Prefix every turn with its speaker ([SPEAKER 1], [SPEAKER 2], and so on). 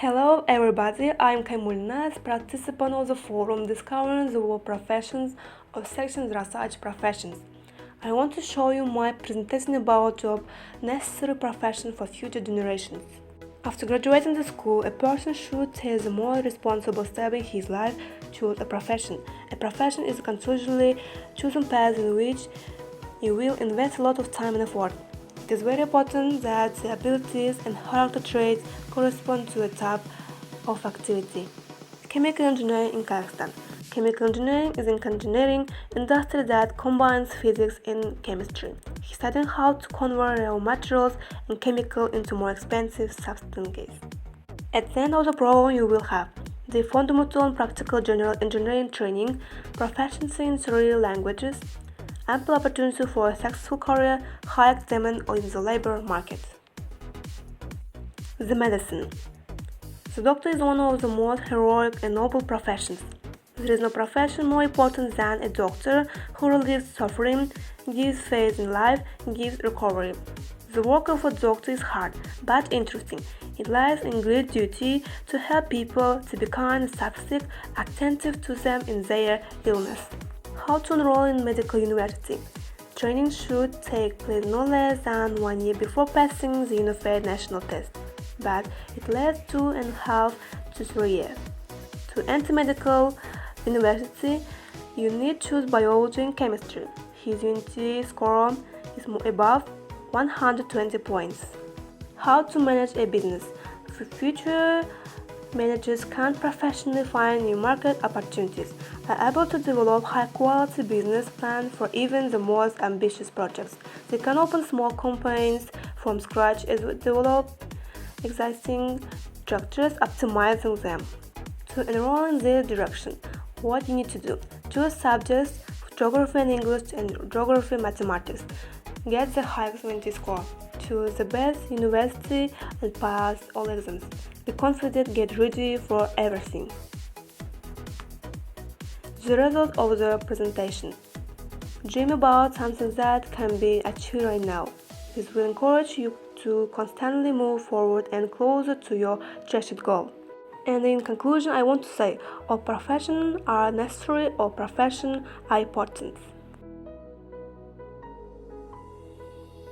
[SPEAKER 1] Hello everybody, I'm Kаймуллина, participant of the forum discovering the work professions of section research professions. I want to show you my presentation about job necessary profession for future generations. After graduating the school, a person should take the more responsible step in his life, choose a profession. A profession is a consciously chosen path in which you will invest a lot of time and effort. It is very important that the abilities and character traits correspond to a type of activity. Chemical engineering in Kazakhstan. Chemical engineering is an engineering industry that combines physics and chemistry. He's studying how to convert raw materials and chemicals into more expensive substances. At the end of the program, you will have the fundamental and practical general engineering training, proficiency in 3 languages, ample opportunity for a successful career, high examen in the labor market. The medicine. The doctor is one of the most heroic and noble professions. There is no profession more important than a doctor who relieves suffering, gives faith in life, gives recovery. The work of a doctor is hard, but interesting. It lies in great duty to help people to be kind, sympathetic, attentive to them in their illness. How to enroll in medical university. Training should take place no less than 1 year before passing the Unified National Test, but it lasts 2.5 to 3 years. To enter medical university, you need to choose biology and chemistry. His unity score is above 120 points. How to manage a business. The future managers can professionally find new market opportunities, are able to develop high-quality business plans for even the most ambitious projects. They can open small companies from scratch as well develop existing structures, optimizing them. To enroll in this direction, what you need to do: choose subjects, geography and English, and geography mathematics. Get the highest unity score. Choose the best university and pass all exams. Be confident, get ready for everything. The result of the presentation. Dream about something that can be achieved right now. This will encourage you to constantly move forward and closer to your treasured goal. And in conclusion, I want to say, all professions are necessary, all professions are important.